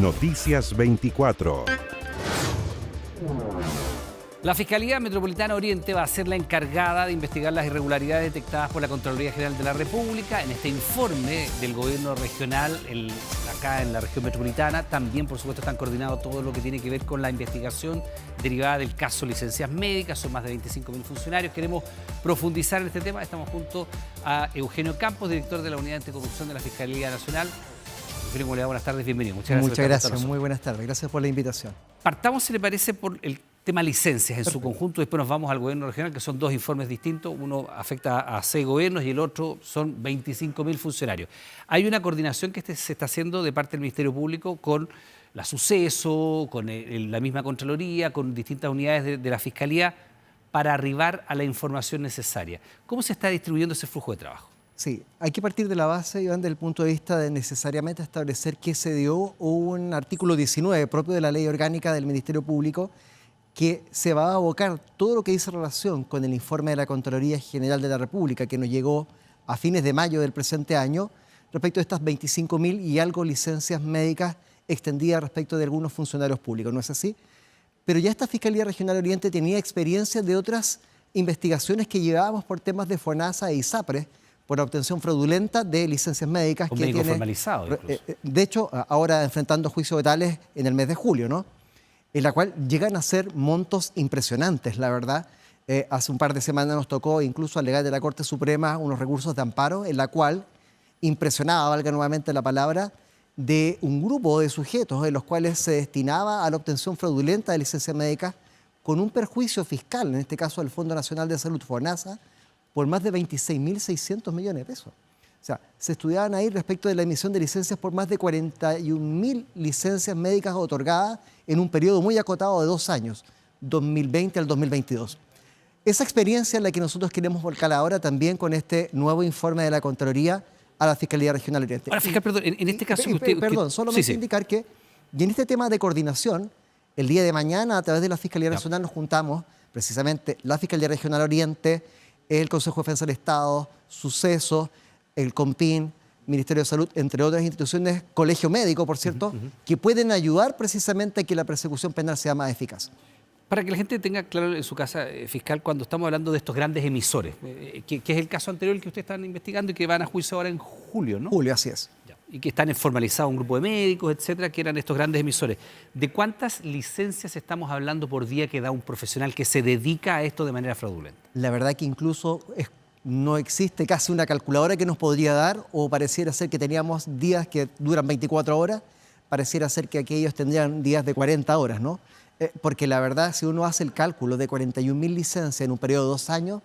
Noticias 24. La Fiscalía Metropolitana Oriente va a ser la encargada de investigar las irregularidades detectadas por la Contraloría General de la República. En este informe del gobierno regional, acá en la región metropolitana, también por supuesto están coordinados todo lo que tiene que ver con la investigación derivada del caso licencias médicas. Son más de 25.000 funcionarios. Queremos profundizar en este tema. Estamos junto a Eugenio Campos, director de la Unidad Anticorrupción de la Fiscalía Nacional. Eugenio, ¿cómo le va? Buenas tardes, bienvenido. Muchas gracias, muy buenas tardes. Gracias por la invitación. Partamos, si le parece, por el tema licencias en su conjunto, después nos vamos al gobierno regional, que son dos informes distintos, uno afecta a 6 gobiernos y el otro son 25.000 funcionarios. Hay una coordinación que se está haciendo de parte del Ministerio Público con la Suceso, con la misma Contraloría, con distintas unidades de la Fiscalía, para arribar a la información necesaria. ¿Cómo se está distribuyendo ese flujo de trabajo? Sí, hay que partir de la base, Iván, del punto de vista de necesariamente establecer que se dio un artículo 19 propio de la Ley Orgánica del Ministerio Público, que se va a abocar todo lo que dice relación con el informe de la Contraloría General de la República, que nos llegó a fines de mayo del presente año, respecto a estas 25.000 y algo licencias médicas extendidas respecto de algunos funcionarios públicos, ¿no es así? Pero ya esta Fiscalía Regional Oriente tenía experiencia de otras investigaciones que llevábamos por temas de FONASA e ISAPRES, por la obtención fraudulenta de licencias médicas. Un médico formalizado, incluso. De hecho, ahora enfrentando juicios orales en el mes de julio, ¿no? En la cual llegan a ser montos impresionantes, la verdad. Hace un par de semanas nos tocó incluso alegar de la Corte Suprema unos recursos de amparo, en la cual impresionaba, valga nuevamente la palabra, de un grupo de sujetos en los cuales se destinaba a la obtención fraudulenta de licencias médicas con un perjuicio fiscal, en este caso al Fondo Nacional de Salud, FONASA, por más de 26.600 millones de pesos. O sea, se estudiaban ahí respecto de la emisión de licencias por más de 41.000 licencias médicas otorgadas en un periodo muy acotado de 2 años, 2020 al 2022. Esa experiencia es la que nosotros queremos volcar ahora también con este nuevo informe de la Contraloría a la Fiscalía Regional Oriente. Ahora, fiscal, perdón, en este caso... Solamente indicar que, y en este tema de coordinación, el día de mañana a través de la Fiscalía Nacional nos juntamos, precisamente la Fiscalía Regional Oriente, el Consejo de Defensa del Estado, Suceso, el COMPIN, Ministerio de Salud, entre otras instituciones, Colegio Médico, por cierto, que pueden ayudar precisamente a que la persecución penal sea más eficaz. Para que la gente tenga claro en su casa, fiscal, cuando estamos hablando de estos grandes emisores, que es el caso anterior que ustedes están investigando y que van a juicio ahora en julio, ¿no? Julio, así es. Ya. Y que están formalizados un grupo de médicos, etcétera, que eran estos grandes emisores. ¿De cuántas licencias estamos hablando por día que da un profesional que se dedica a esto de manera fraudulenta? La verdad que incluso no existe casi una calculadora que nos podría dar, o pareciera ser que teníamos días que duran 24 horas, pareciera ser que aquellos tendrían días de 40 horas, ¿no? Porque la verdad, si uno hace el cálculo de 41.000 licencias en un periodo de 2 años,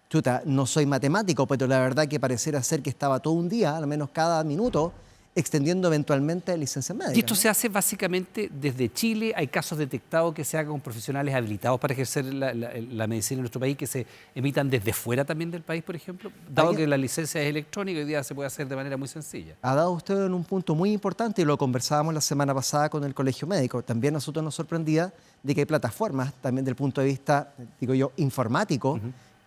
chuta, no soy matemático, pero la verdad que pareciera ser que estaba todo un día, al menos cada minuto, extendiendo eventualmente licencias médicas. Y esto se hace básicamente desde Chile. Hay casos detectados que se hagan con profesionales habilitados para ejercer la medicina en nuestro país, que se emitan desde fuera también del país, por ejemplo, dado que la licencia es electrónica, hoy día se puede hacer de manera muy sencilla. Ha dado usted en un punto muy importante y lo conversábamos la semana pasada con el Colegio Médico. También a nosotros nos sorprendía de que hay plataformas, también del punto de vista, digo yo, informático,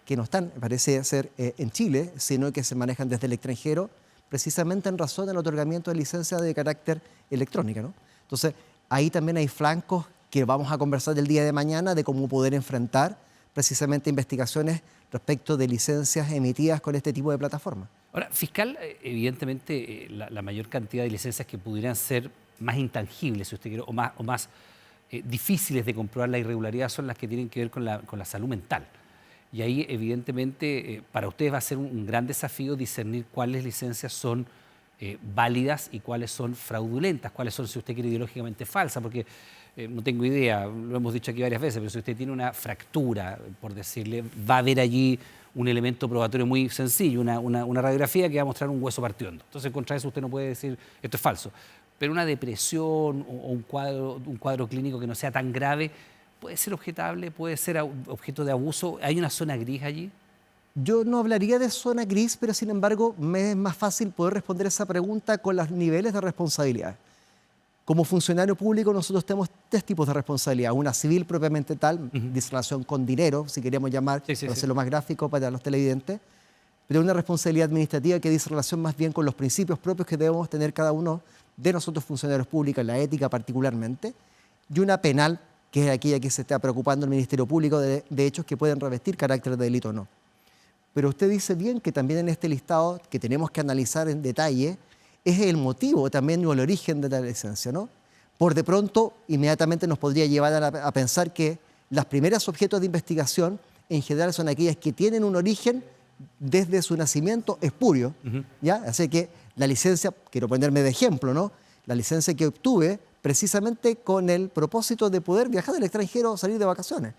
que no están, parece ser, en Chile, sino que se manejan desde el extranjero, precisamente en razón del otorgamiento de licencias de carácter electrónica, ¿no? Entonces, ahí también hay flancos que vamos a conversar del día de mañana de cómo poder enfrentar precisamente investigaciones respecto de licencias emitidas con este tipo de plataformas. Ahora, fiscal, evidentemente la mayor cantidad de licencias que pudieran ser más intangibles, si usted quiere, o más difíciles de comprobar la irregularidad son las que tienen que ver con la salud mental. Y ahí, evidentemente, para ustedes va a ser un gran desafío discernir cuáles licencias son válidas y cuáles son fraudulentas, cuáles son, si usted quiere, ideológicamente falsas, porque no tengo idea, lo hemos dicho aquí varias veces, pero si usted tiene una fractura, por decirle, va a haber allí un elemento probatorio muy sencillo, una radiografía que va a mostrar un hueso partido. Entonces, contra eso usted no puede decir, esto es falso. Pero una depresión o un cuadro clínico que no sea tan grave, puede ser objetable, puede ser objeto de abuso. ¿Hay una zona gris allí? Yo no hablaría de zona gris, pero sin embargo me es más fácil poder responder esa pregunta con los niveles de responsabilidad. Como funcionario público nosotros tenemos 3 tipos de responsabilidad. Una civil propiamente tal, de relación con dinero, si queríamos llamar, para hacerlo más gráfico para los televidentes. Pero una responsabilidad administrativa que dice relación más bien con los principios propios que debemos tener cada uno de nosotros funcionarios públicos, la ética particularmente, y una penal, que es aquella que se está preocupando el Ministerio Público de hechos que pueden revestir carácter de delito o no. Pero usted dice bien que también en este listado, que tenemos que analizar en detalle, es el motivo también o el origen de la licencia, ¿no? Por de pronto, inmediatamente nos podría llevar a pensar que las primeras objetos de investigación en general son aquellas que tienen un origen desde su nacimiento espurio, ¿ya? Así que la licencia, quiero ponerme de ejemplo, ¿no? La licencia que obtuve precisamente con el propósito de poder viajar al extranjero o salir de vacaciones.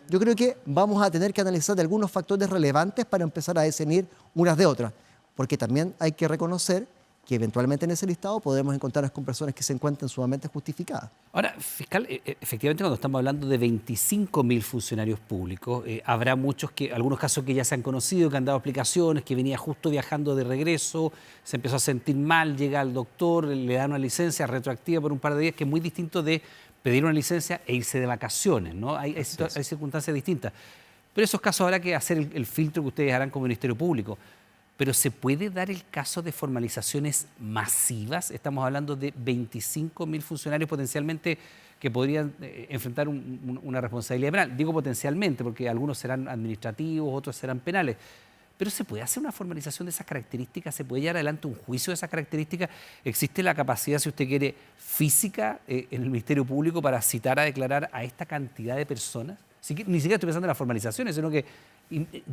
Yo creo que vamos a tener que analizar algunos factores relevantes para empezar a discernir unas de otras, porque también hay que reconocer que eventualmente en ese listado podemos encontrarnos con personas que se encuentren sumamente justificadas. Ahora, fiscal, efectivamente cuando estamos hablando de 25.000 funcionarios públicos, habrá algunos casos que ya se han conocido, que han dado explicaciones, que venía justo viajando de regreso, se empezó a sentir mal, llega al doctor, le dan una licencia retroactiva por un par de días, que es muy distinto de pedir una licencia e irse de vacaciones, ¿no? Hay circunstancias distintas. Pero esos casos habrá que hacer el filtro que ustedes harán como Ministerio Público. Pero ¿se puede dar el caso de formalizaciones masivas? Estamos hablando de 25.000 funcionarios potencialmente que podrían enfrentar una responsabilidad penal. Digo potencialmente porque algunos serán administrativos, otros serán penales. Pero ¿se puede hacer una formalización de esas características? ¿Se puede llevar adelante un juicio de esas características? ¿Existe la capacidad, si usted quiere, física en el Ministerio Público para citar a declarar a esta cantidad de personas? Ni siquiera estoy pensando en las formalizaciones, sino que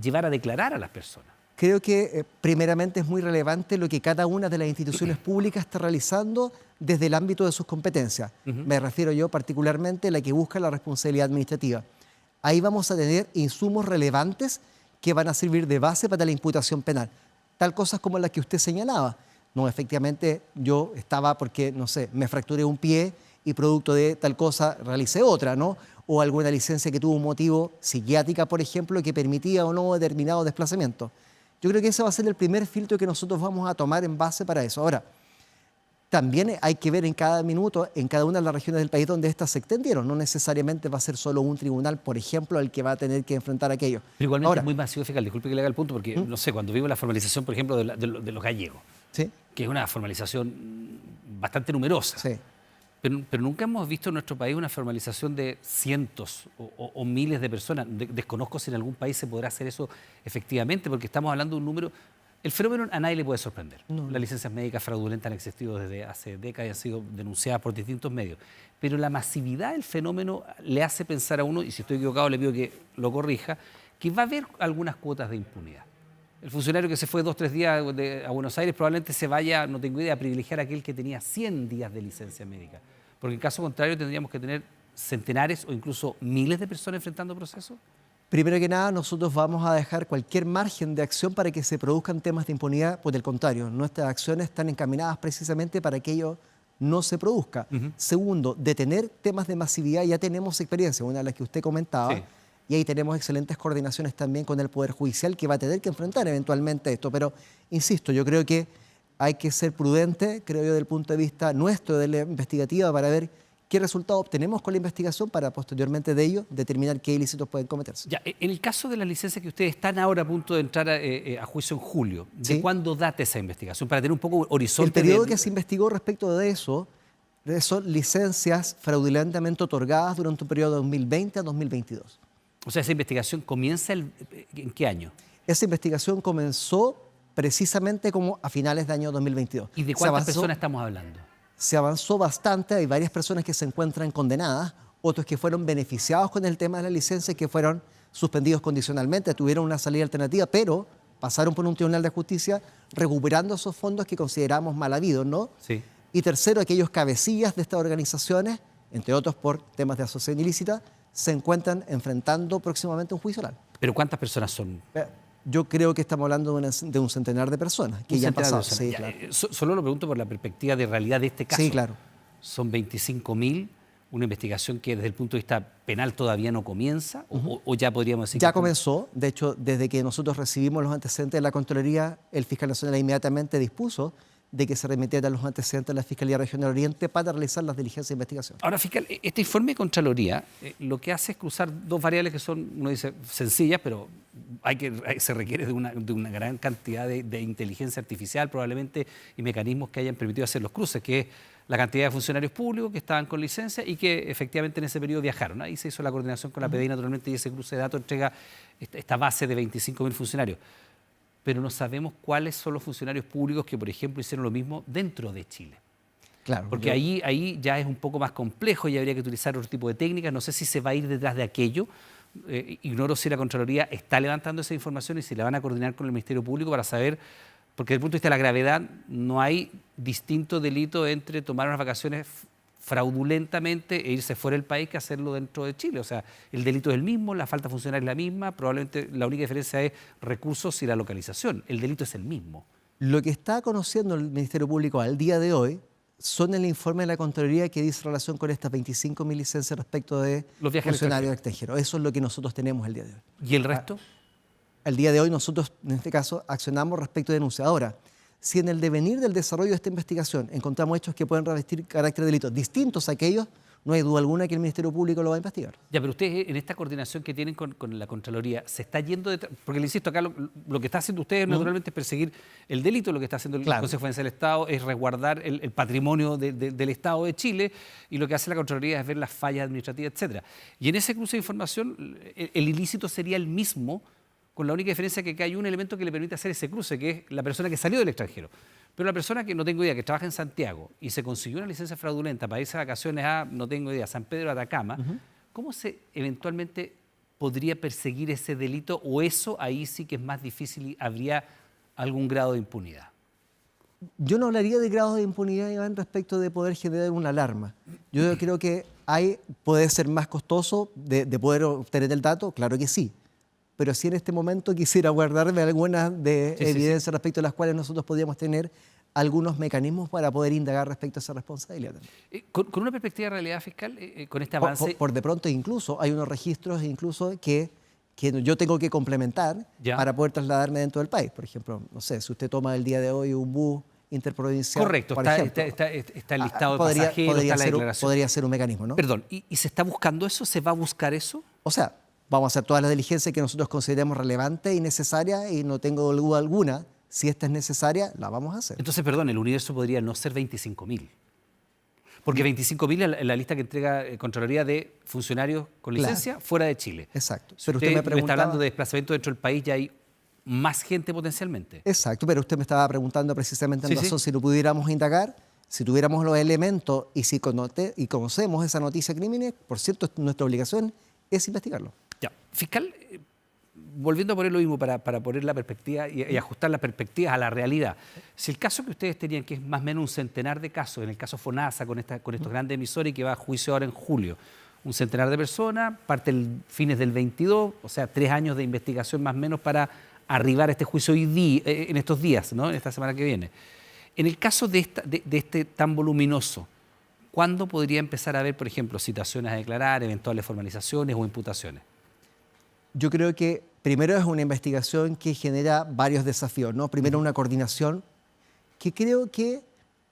llevar a declarar a las personas. Creo que primeramente es muy relevante lo que cada una de las instituciones públicas está realizando desde el ámbito de sus competencias. Me refiero yo particularmente a la que busca la responsabilidad administrativa. Ahí vamos a tener insumos relevantes que van a servir de base para la imputación penal. Tal cosas como las que usted señalaba. No, efectivamente yo estaba porque, no sé, me fracturé un pie y producto de tal cosa realicé otra, ¿no? O alguna licencia que tuvo un motivo psiquiátrica, por ejemplo, que permitía o no determinado desplazamiento. Yo creo que ese va a ser el primer filtro que nosotros vamos a tomar en base para eso. Ahora, también hay que ver en cada minuto, en cada una de las regiones del país donde estas se extendieron. No necesariamente va a ser solo un tribunal, por ejemplo, el que va a tener que enfrentar aquello. Pero igualmente ahora, es muy masivo, fiscal, disculpe que le haga el punto, porque, no sé, cuando vimos la formalización, por ejemplo, de los gallegos, ¿sí? que es una formalización bastante numerosa. Sí. Pero nunca hemos visto en nuestro país una formalización de cientos o miles de personas. Desconozco si en algún país se podrá hacer eso efectivamente, porque estamos hablando de un número... El fenómeno a nadie le puede sorprender. No. Las licencias médicas fraudulentas han existido desde hace décadas y han sido denunciadas por distintos medios. Pero la masividad del fenómeno le hace pensar a uno, y si estoy equivocado le pido que lo corrija, que va a haber algunas cuotas de impunidad. El funcionario que se fue 2 o 3 días a Buenos Aires probablemente se vaya, no tengo idea, a privilegiar a aquel que tenía 100 días de licencia médica. Porque en caso contrario tendríamos que tener centenares o incluso miles de personas enfrentando procesos. Primero que nada, nosotros vamos a dejar cualquier margen de acción para que se produzcan temas de impunidad. Por el contrario, nuestras acciones están encaminadas precisamente para que ello no se produzca. Segundo, de tener temas de masividad ya tenemos experiencia, una de las que usted comentaba. Sí. Y ahí tenemos excelentes coordinaciones también con el Poder Judicial que va a tener que enfrentar eventualmente esto. Pero, insisto, yo creo que hay que ser prudente, creo yo, desde el punto de vista nuestro, de la investigativa, para ver qué resultado obtenemos con la investigación para posteriormente de ello determinar qué ilícitos pueden cometerse. Ya, en el caso de las licencias que ustedes están ahora a punto de entrar a juicio en julio, ¿de ¿sí? cuándo data esa investigación? Para tener un poco horizonte. El periodo que se investigó respecto de eso son licencias fraudulentamente otorgadas durante un periodo de 2020 a 2022. O sea, ¿esa investigación comienza en qué año? Esa investigación comenzó precisamente como a finales del año 2022. ¿Y de cuántas personas estamos hablando? Se avanzó bastante, hay varias personas que se encuentran condenadas, otros que fueron beneficiados con el tema de la licencia y que fueron suspendidos condicionalmente, tuvieron una salida alternativa, pero pasaron por un tribunal de justicia recuperando esos fondos que consideramos mal habidos, ¿no? Sí. Y tercero, aquellos cabecillas de estas organizaciones, entre otros por temas de asociación ilícita, se encuentran enfrentando próximamente un juicio oral. ¿Pero cuántas personas son? Yo creo que estamos hablando de un centenar de personas que ya han pasado. Sí, claro. Solo lo pregunto por la perspectiva de realidad de este caso. Sí, claro. Son 25.000, una investigación que desde el punto de vista penal todavía no comienza, o ya podríamos decir... Ya comenzó, de hecho, desde que nosotros recibimos los antecedentes de la Contraloría, el fiscal nacional inmediatamente dispuso de que se remitieran los antecedentes a la Fiscalía Regional Oriente para realizar las diligencias de investigación. Ahora, fiscal, este informe de Contraloría lo que hace es cruzar dos variables que son, uno dice, sencillas, pero se requiere de una gran cantidad de inteligencia artificial probablemente y mecanismos que hayan permitido hacer los cruces, que es la cantidad de funcionarios públicos que estaban con licencia y que efectivamente en ese periodo viajaron. Ahí se hizo la coordinación con la PDI naturalmente y ese cruce de datos entrega esta base de 25.000 funcionarios. Pero no sabemos cuáles son los funcionarios públicos que, por ejemplo, hicieron lo mismo dentro de Chile. Claro, Porque ahí ya es un poco más complejo y habría que utilizar otro tipo de técnicas. No sé si se va a ir detrás de aquello. Ignoro si la Contraloría está levantando esa información y si la van a coordinar con el Ministerio Público para saber, porque desde el punto de vista de la gravedad no hay distinto delito entre tomar unas vacaciones fraudulentamente e irse fuera del país que hacerlo dentro de Chile. O sea, el delito es el mismo, la falta funcional es la misma, probablemente la única diferencia es recursos y la localización. El delito es el mismo. lo que está conociendo el Ministerio Público al día de hoy son el informe de la Contraloría que dice relación con estas 25.000 licencias respecto de Los viajes al funcionarios extranjeros. Eso es lo que nosotros tenemos el día de hoy. ¿Y el resto? Al día de hoy nosotros, en este caso, accionamos respecto de denuncia. Ahora, si en el devenir del desarrollo de esta investigación encontramos hechos que pueden revestir carácter de delito distintos a aquellos, no hay duda alguna que el Ministerio Público lo va a investigar. Ya, pero ustedes en esta coordinación que tienen con la Contraloría, ¿se está yendo detrás? Porque le insisto, acá lo que está haciendo ustedes naturalmente es perseguir el delito, lo que está haciendo el Consejo Forense del Estado es resguardar el patrimonio del Estado de Chile y lo que hace la Contraloría es ver las fallas administrativas, etcétera. Y en ese cruce de información, el ilícito sería el mismo, con la única diferencia que hay un elemento que le permite hacer ese cruce, que es la persona que salió del extranjero. Pero la persona que no tengo idea, que trabaja en Santiago y se consiguió una licencia fraudulenta para irse a vacaciones a, no tengo idea, San Pedro de Atacama, ¿cómo se eventualmente podría perseguir ese delito? ¿O eso ahí sí que es más difícil y habría algún grado de impunidad? Yo no hablaría de grados de impunidad, Iván, respecto de poder generar una alarma. Yo creo que puede ser más costoso de poder obtener el dato, claro que sí. Pero sí en este momento quisiera guardarme algunas evidencias respecto a las cuales nosotros podríamos tener algunos mecanismos para poder indagar respecto a esa responsabilidad. Con una perspectiva de realidad fiscal, con este avance... Por de pronto incluso hay unos registros incluso que yo tengo que complementar para poder trasladarme dentro del país. Por ejemplo, no sé, si usted toma el día de hoy un bus interprovincial... Correcto, por ejemplo, está el listado de pasajeros, está la declaración. Podría ser un mecanismo, ¿no? Perdón, ¿y se está buscando eso? ¿Se va a buscar eso? O sea, vamos a hacer todas las diligencias que nosotros consideremos relevantes y necesarias y no tengo duda alguna, si esta es necesaria, la vamos a hacer. Entonces, perdón, el universo podría no ser 25.000. Porque 25.000 es la lista que entrega Contraloría de funcionarios con licencia fuera de Chile. Exacto. Si pero usted me está hablando de desplazamiento dentro del país, ya hay más gente potencialmente. Exacto, pero usted me estaba preguntando precisamente en razón si lo pudiéramos indagar, si tuviéramos los elementos y si conocemos esa noticia criminal, por cierto, nuestra obligación es investigarlo. Ya, fiscal, volviendo a poner lo mismo para poner la perspectiva y ajustar las perspectivas a la realidad. Si el caso que ustedes tenían, que es más o menos un centenar de casos, en el caso FONASA, con estos grandes emisores y que va a juicio ahora en julio, un centenar de personas, parte el fines del 22, o sea, 3 años de investigación más o menos para arribar a este juicio en estos días, ¿no? En esta semana que viene. En el caso de este tan voluminoso, ¿cuándo podría empezar a haber, por ejemplo, citaciones a declarar, eventuales formalizaciones o imputaciones? Yo creo que primero es una investigación que genera varios desafíos, ¿no? Primero una coordinación que creo que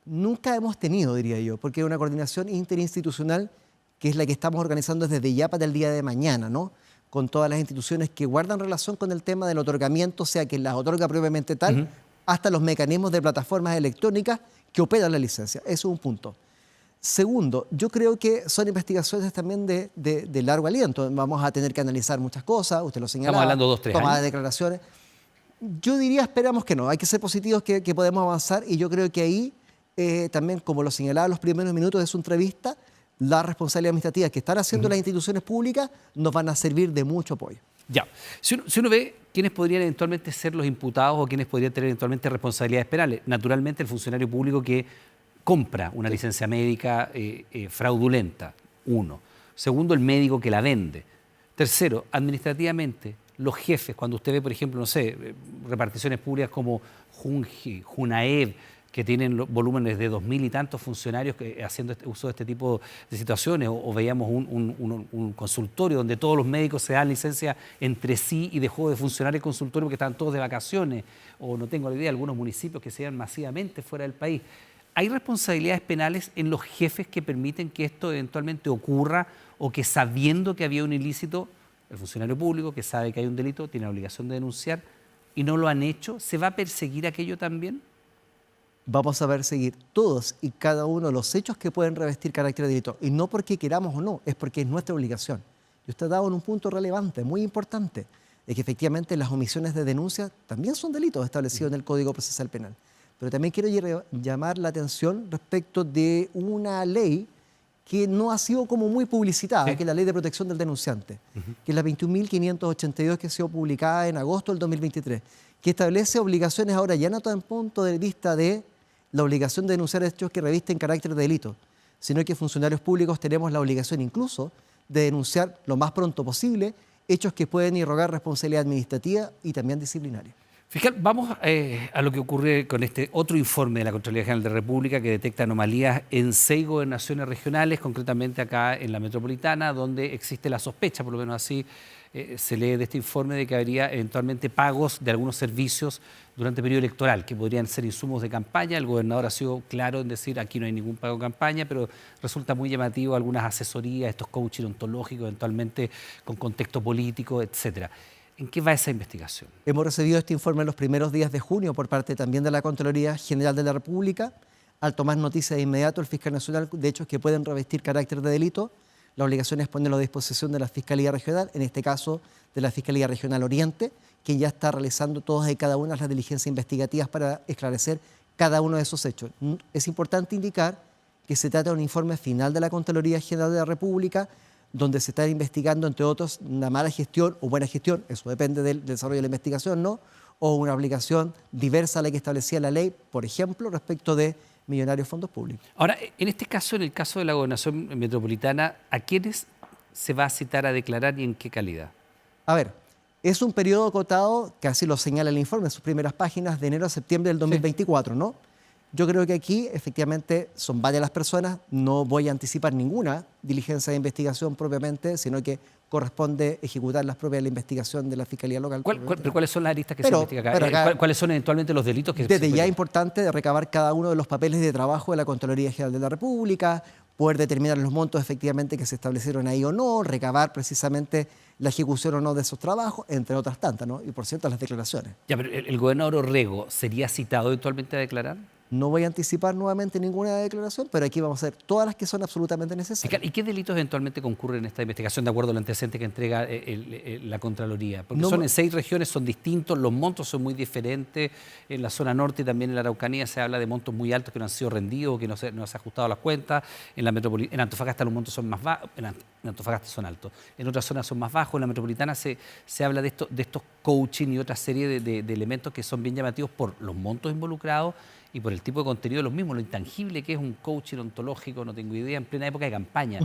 nunca hemos tenido, diría yo, porque es una coordinación interinstitucional que es la que estamos organizando desde ya para el día de mañana, ¿no? Con todas las instituciones que guardan relación con el tema del otorgamiento, sea quien las otorga propiamente tal, hasta los mecanismos de plataformas electrónicas que operan la licencia. Eso es un punto. Segundo, yo creo que son investigaciones también de largo aliento. Vamos a tener que analizar muchas cosas, usted lo señalaba. Estamos hablando de 2-3 tomar años. declaraciones. Yo diría, esperamos que no. Hay que ser positivos que podemos avanzar y yo creo que ahí también, como lo señalaba en los primeros minutos de su entrevista, las responsabilidades administrativas que están haciendo las instituciones públicas nos van a servir de mucho apoyo. Ya, si uno ve quiénes podrían eventualmente ser los imputados o quiénes podrían tener eventualmente responsabilidades penales, naturalmente el funcionario público que compra una licencia médica fraudulenta, uno. Segundo, el médico que la vende. Tercero, administrativamente, los jefes, cuando usted ve, por ejemplo, no sé, reparticiones públicas como Junji, Junaev, que tienen volúmenes de 2.000 y tantos funcionarios haciendo uso de este tipo de situaciones, o veíamos un consultorio donde todos los médicos se dan licencia entre sí y dejó de funcionar el consultorio porque estaban todos de vacaciones, o no tengo la idea, algunos municipios que se dan masivamente fuera del país. ¿Hay responsabilidades penales en los jefes que permiten que esto eventualmente ocurra o que sabiendo que había un ilícito El funcionario público que sabe que hay un delito tiene la obligación de denunciar y no lo han hecho, ¿se va a perseguir aquello también? Vamos a perseguir todos y cada uno de los hechos que pueden revestir carácter de delito. Y no porque queramos o no, es porque es nuestra obligación. Y usted ha dado en un punto relevante, muy importante, de que efectivamente las omisiones de denuncia también son delitos establecidos en el Código Procesal Penal. Pero también quiero llamar la atención respecto de una ley que no ha sido como muy publicitada, que es la Ley de Protección del Denunciante, que es la 21.582 que ha sido publicada en agosto del 2023, que establece obligaciones ahora ya no tan punto de vista de la obligación de denunciar hechos que revisten carácter de delito, sino que funcionarios públicos tenemos la obligación incluso de denunciar lo más pronto posible hechos que pueden irrogar responsabilidad administrativa y también disciplinaria. Fiscal, vamos a lo que ocurre con este otro informe de la Contraloría General de la República que detecta anomalías en 6 gobernaciones regionales, concretamente acá en la metropolitana, donde existe la sospecha, por lo menos así se lee de este informe, de que habría eventualmente pagos de algunos servicios durante el periodo electoral, que podrían ser insumos de campaña. El gobernador ha sido claro en decir aquí no hay ningún pago de campaña, pero resulta muy llamativo algunas asesorías, estos coaching ontológicos, eventualmente con contexto político, etcétera. ¿En qué va esa investigación? Hemos recibido este informe en los primeros días de junio por parte también de la Contraloría General de la República. Al tomar noticia de inmediato, el fiscal nacional de hechos que pueden revestir carácter de delito, la obligación es ponerlo a disposición de la Fiscalía Regional, en este caso de la Fiscalía Regional Oriente, que ya está realizando todas y cada una de las diligencias investigativas para esclarecer cada uno de esos hechos. Es importante indicar que se trata de un informe final de la Contraloría General de la República, donde se está investigando, entre otros, una mala gestión o buena gestión, eso depende del desarrollo de la investigación, ¿no? O una obligación diversa a la que establecía la ley, por ejemplo, respecto de millonarios fondos públicos. Ahora, en este caso, en el caso de la gobernación metropolitana, ¿a quiénes se va a citar a declarar y en qué calidad? A ver, es un periodo acotado, que así lo señala el informe en sus primeras páginas, de enero a septiembre del 2024, ¿no? Yo creo que aquí, efectivamente, son varias las personas. No voy a anticipar ninguna diligencia de investigación propiamente, sino que corresponde ejecutar las propias de la investigación de la Fiscalía Local. ¿Pero cuáles son las aristas que se investigan acá? ¿Cuáles son eventualmente los delitos que se desde ya es importante de recabar cada uno de los papeles de trabajo de la Contraloría General de la República, poder determinar los montos efectivamente que se establecieron ahí o no, recabar precisamente la ejecución o no de esos trabajos, entre otras tantas, ¿no? Y por cierto, las declaraciones. Ya, pero ¿el gobernador Orrego sería citado eventualmente a declarar? No voy a anticipar nuevamente ninguna declaración, pero aquí vamos a hacer todas las que son absolutamente necesarias. ¿Y qué delitos eventualmente concurren en esta investigación de acuerdo al antecedente que entrega la Contraloría? Porque son en 6 regiones, son distintos, los montos son muy diferentes. En la zona norte y también en la Araucanía se habla de montos muy altos que no han sido rendidos, que no se ha ajustado las cuentas. En Antofagasta los montos son más bajos, en Antofagasta son altos. En otras zonas son más bajos. En la metropolitana se habla de estos coaching y otra serie de elementos que son bien llamativos por los montos involucrados y por el tipo de contenido de los mismos, lo intangible que es un coaching ontológico, no tengo idea, en plena época de campaña.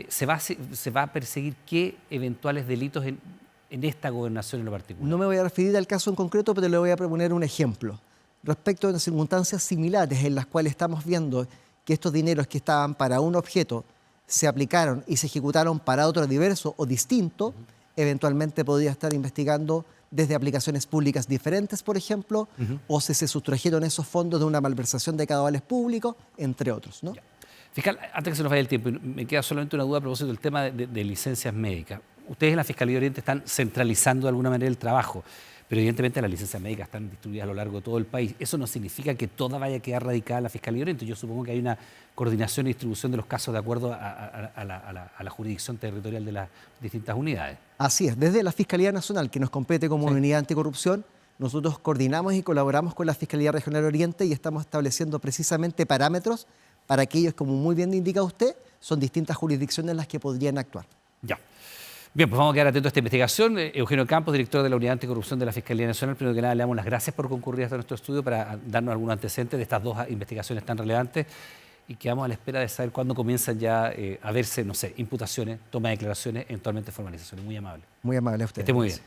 ¿Se va a perseguir qué eventuales delitos en esta gobernación en lo particular? No me voy a referir al caso en concreto, pero le voy a proponer un ejemplo. Respecto a circunstancias similares en las cuales estamos viendo que estos dineros que estaban para un objeto se aplicaron y se ejecutaron para otro diverso o distinto, eventualmente podría estar investigando desde aplicaciones públicas diferentes, por ejemplo, o si se sustrajeron esos fondos de una malversación de caudales públicos, entre otros, ¿no? Fiscal, antes que se nos vaya el tiempo, me queda solamente una duda a propósito del tema de licencias médicas. Ustedes en la Fiscalía de Oriente están centralizando de alguna manera el trabajo, pero evidentemente las licencias médicas están distribuidas a lo largo de todo el país. Eso no significa que toda vaya a quedar radicada en la Fiscalía de Oriente. Yo supongo que hay una coordinación y distribución de los casos de acuerdo a la jurisdicción territorial de las distintas unidades. Así es, desde la Fiscalía Nacional, que nos compete como unidad anticorrupción, nosotros coordinamos y colaboramos con la Fiscalía Regional Oriente y estamos estableciendo precisamente parámetros para aquellos, como muy bien indica usted, son distintas jurisdicciones las que podrían actuar. Ya. Bien, pues vamos a quedar atentos a esta investigación. Eugenio Campos, director de la Unidad Anticorrupción de la Fiscalía Nacional. Primero que nada, le damos las gracias por concurrir hasta nuestro estudio para darnos algunos antecedentes de estas 2 investigaciones tan relevantes y quedamos a la espera de saber cuándo comienzan ya a verse, no sé, imputaciones, toma de declaraciones, eventualmente formalizaciones. Muy amable. Muy amable a usted. Que esté muy bien.